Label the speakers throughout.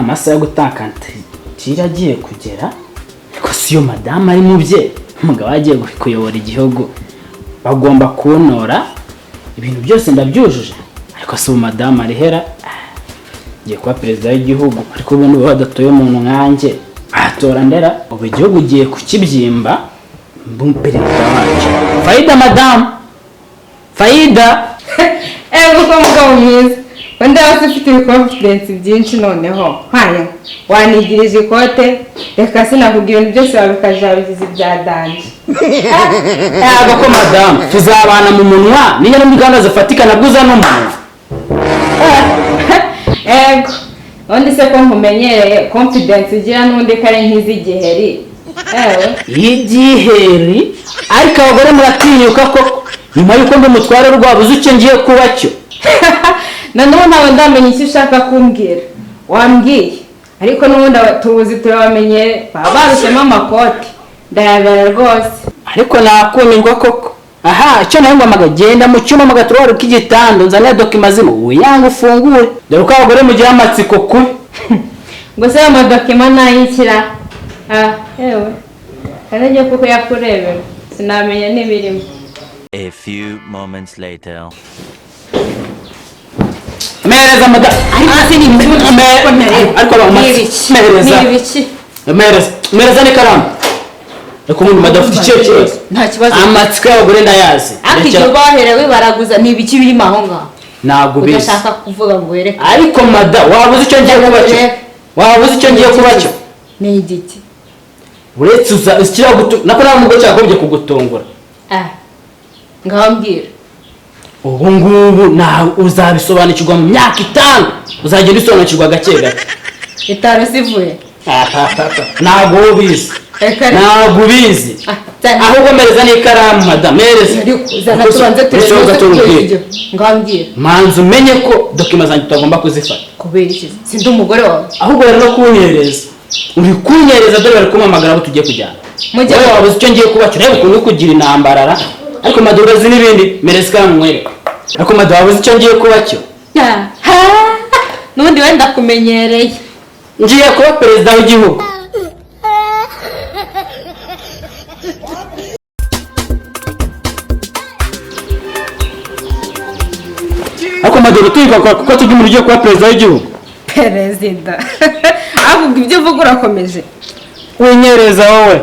Speaker 1: amasaha yo gutanga kiragiye kugera ariko siyo madamu ari mubye umugabo agiye kuyobora igihugu bagomba kuntora ibintu byose ndabyujuje ariko si madamu arihera ngiye kuba perezida w'igihugu ariko ubundi badatoye umuntu nkanjye atora ndera ubu igihugu giye kukibyimba perezida wacu Faida madamu Faida
Speaker 2: kuko mugabo mwiza wenda wase ufite confidence byinshi noneho haya wanigirije ikote reka sinakubwira ibintu byose wabikajabiziza ibya danje
Speaker 1: ko madamu tuzabana mu munwa niyo n'imiganda zifatika nabwo no munwa
Speaker 2: undi se ko nkumenyereye confidence igira n'undi kare nk'izigiheri
Speaker 1: igiheri ariko abagore muratinyuka ko nyuma yuko ndumutware rwabuze icyo ngiye kuba cyo
Speaker 2: nanone nawe ndamenye icyo ushaka kumbwira wambwiye ariko n'ubundi tubuzi turabamenyere baba barushemo amakoti ndayabara rwose
Speaker 1: ariko nakumirwa koko aha icyo nawe ngwamaga genda mu cyuma mugaturwara k'igitanda nzanira dokima zimwe uyanga ufungure dore uko abagore mugira amatsiko kubi
Speaker 2: ngo se ayo dokima nayikira yewe kanajya kuko yakurebera sinamenya n'ibirimo.
Speaker 3: A few moments later.
Speaker 1: Mereza mada. Mereza ni karamu. Eko umuntu madafite icyerekezo.
Speaker 2: Nta kibazo.
Speaker 1: Amatsiko y'abagore ndayazi.
Speaker 2: Akijyo baherewe baraguza ni ibiki birimo aho ngaho.
Speaker 1: Ntabwo bizi.
Speaker 2: Udashaka kuvuga ngo wereke.
Speaker 1: Ariko mada wabuze icyo ngiye kuba cyo. Wabuze icyo ngiye kuba cyo.
Speaker 2: Ni igiti.
Speaker 1: Uretse uzakira gutu nako nawe mugo cyakobye kugutungura.
Speaker 2: Ngambwira.
Speaker 1: Ubu ngubu na uzabisobanukirwa mu myaka 5 uzagenda usobanukirwa gake gake.
Speaker 2: Itaro sivuye.
Speaker 1: Ntabwo ubizi. Ntabwo ubizi. Ahubwo mereza ni ikaramu madame mereza.
Speaker 2: Zana tubanze turebe. Ngambwira.
Speaker 1: Manzi umenye ko dokima zanjye tutagomba kuzifata.
Speaker 2: Kubera iki? Sindi umugore wawe.
Speaker 1: Ahubwo rero no kunyereza. Uri kunyereza dore bari kumamagara abo tugiye kujyana. Mujye wabuze icyo ngiye kuba cyo reba ukuntu kugira inambarara. Ariko madorazi n'ibindi mereza ikaramu mwere. Ariko madamu wabuze icyo ngiye kuba cyo.
Speaker 2: Nundi wenda kumenyereye.
Speaker 1: Ngiye kuba perezida w'igihugu. Ako madoro tuyiva kuko tujye muri kuba perezida w'igihugu.
Speaker 2: Perezida. Avuga ibyo uvuga urakomeje.
Speaker 1: Winyereza wowe.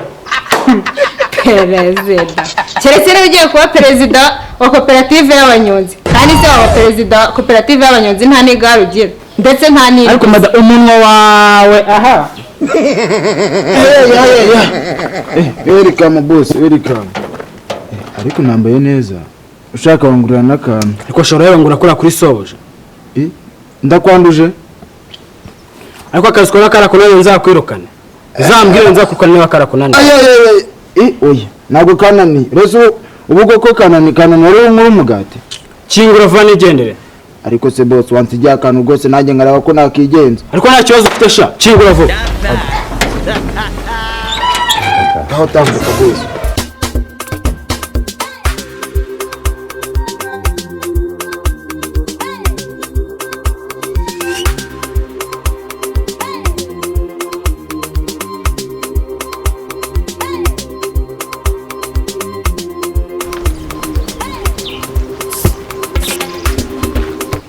Speaker 2: Perezida. Keretse rero ugiye kuba perezida wa koperative y'abanyonzi. Kandi se wa perezida koperative y'abanyonzi nta n'igare ugira. Ndetse nta n'iri.
Speaker 1: Ariko mada umunwa wawe aha.
Speaker 4: Welcome boss, welcome. Ariko nambaye neza. Ushaka wangurira n'akantu.
Speaker 1: Ariko shora yabangura kora kuri soje.
Speaker 4: Ndakwanduje.
Speaker 1: Ariko akazi kora karakunaniye nzakwirukana. Uzambwire nzakukanira karakunaniye.
Speaker 4: Oya, ntabwo kanani. Rezo ubugo ko kanani wari umugati.
Speaker 1: Kingura vana igendere.
Speaker 4: Ariko se boss wansigiye akantu rwose nanjye ngaraba ko nakigenza.
Speaker 1: Ariko nta kibazo ufite sha. Kingura vuba.
Speaker 4: Aho tambuka boss.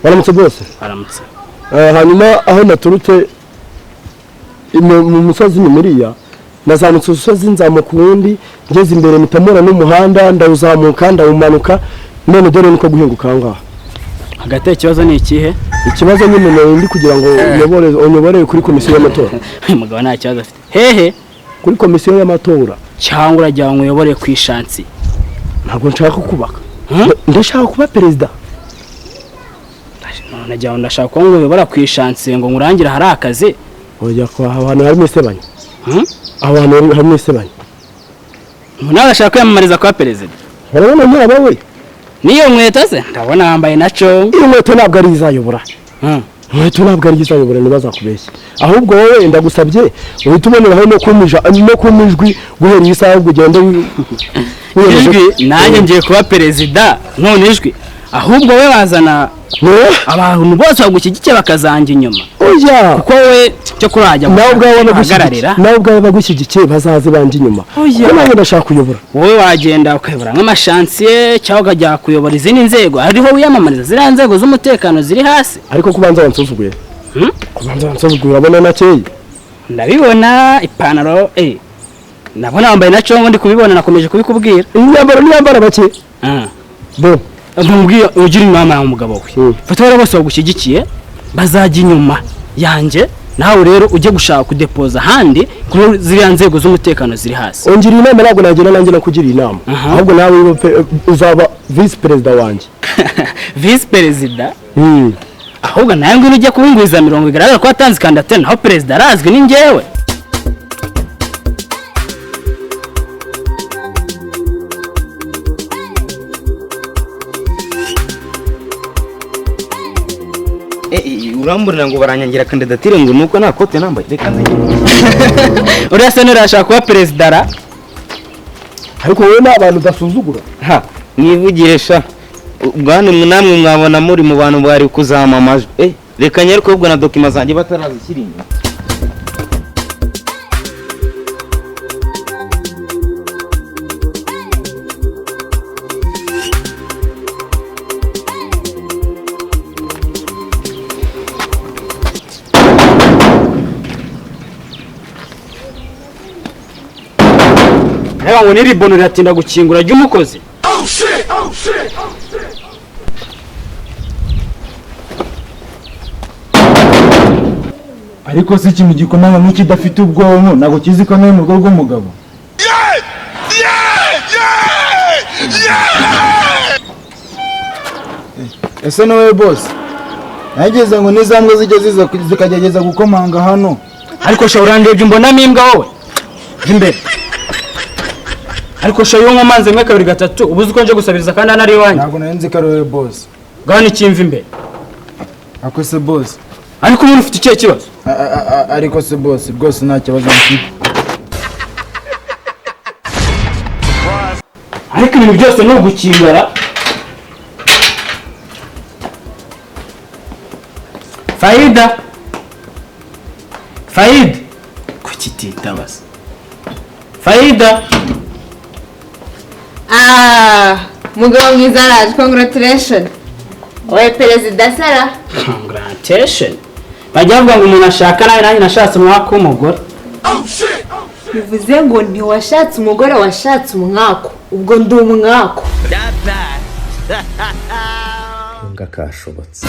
Speaker 5: Baramutse bose.
Speaker 1: Baramutse.
Speaker 5: Hanyuma aho naturutse mu musozi Miriya nazamutse usozi nzamuka wundi ngeze imbere mitamura n'umuhanda ndawuzamuka ndawumanuka none dore niko guhinguka ngaha.
Speaker 1: Hagati ikibazo ni ikihe?
Speaker 5: Ikibazo nyine ndi kugira ngo unyobore kuri komisiyo y'amatora.
Speaker 1: Mugabo nta kibazo afite. Hehe
Speaker 5: kuri komisiyo y'amatora
Speaker 1: cyangwa urajya unyobore ku ishansi.
Speaker 5: Ntabwo nshaka kubaka. Ndashaka kuba perezida.
Speaker 1: Najya ndashaka ko nguyobora ku ishansi ngo ngurangira hari akazi.
Speaker 5: Oya ko abantu harimo isebanya. Abantu harimo isebanya.
Speaker 1: Nawe ashaka kwiyamamariza kwa perezida.
Speaker 5: Urabona nyaba we.
Speaker 1: Niyo nkweto se ndabona wambaye naco.
Speaker 5: Iyo nkweto ntabwo ari izayobora. Nkweto ntabwo ari izayobora nibaza kubeshya. Ahubwo wowe ndagusabye uhita uboneraho no kumijwi guhera isaha ahubwo ugende
Speaker 1: ijwi nanjye ngiye kuba perezida none ijwi ahubwo we bazana abantu bose bagushyigikiye bakazanja inyuma
Speaker 5: oya
Speaker 1: kuko we cyo kurajya
Speaker 5: nawe ubwawe bagushyigikiye bazaze banje inyuma
Speaker 1: Oya.
Speaker 5: ko nawe ndashaka kuyobora
Speaker 1: wowe wagenda ukayobora nk'amashansiye cyangwa ukajya kuyobora izindi nzego ariho wiyamamariza ziriya nzego z'umutekano ziri hasi
Speaker 5: ariko kubanza wansuzuguye kubanza wansuzuguye urabona nakeye
Speaker 1: ndabibona ipantaro ndabona wambaye na congo ndi kubibona nakomeje kubikubwira
Speaker 5: imyambaro n'iyambara bake bo
Speaker 1: nkubwiye ugira inama y'umugabo we fata bari bose bagushyigikiye bazajya inyuma yanjye nawe rero ujye gushaka kudepoza ahandi kuri ziriya nzego z'umutekano ziri hasi
Speaker 5: ongira inama ntabwo nagira nanjye nakugira inama ahubwo nawe uzaba visi perezida wanjye
Speaker 1: visi perezida ahubwo nawe ngwino ujye kubinguriza 50 bigaragara ko watanze kandidatire naho perezida arazwi ni njyewe
Speaker 6: uramburira ngo baranyangira kandidatire ngo nuko nta kote nambaye reka nze
Speaker 1: uriya se nurashaka kuba perezida ra
Speaker 5: ariko wowe ni abantu udasuzugura
Speaker 6: mwivugire sha ubwanyu namwe mwabona muri mu bantu bari kuzamamaza reka nyariko ubwo na dokima zanjye batarazishyira inyuma
Speaker 1: reba ngo niri bono riratinda gukingura ry'umukozi
Speaker 4: ariko si ikintu gikomeye nk'ikidafite ubwonko ntabwo kizi ko nawe mu rugo rw'umugabo ese nawe bose nageze ngo n'izambwe zijya ziza zikagerageza gukomanga hano
Speaker 1: ariko sha urandebye umbonamo imbwa wowe imbere ariko sha yo nkomanze 1 2 3 ubuze uko nje gusabiriza kandi ana ari wanjye
Speaker 4: ntabwo nari nzi ko ari wowe bose
Speaker 1: gana ikimva imbere
Speaker 4: ako se bose
Speaker 1: ariko umuntu ufite ikihe kibazo
Speaker 4: ariko se bose rwose nta kibazo mfite
Speaker 1: ariko ibintu byose ni ugukingara Faida kukititabaza Faida
Speaker 2: mugabo mwiza araje congratulation oye perezida Sara
Speaker 1: congratulation bajya bavuga ngo umuntu ashaka nawe nanjye nashatse umwaka w'umugore
Speaker 2: bivuze ngo ntiwashatse umugore washatse umwako ubwo ndi umwako
Speaker 3: Ngakashobotse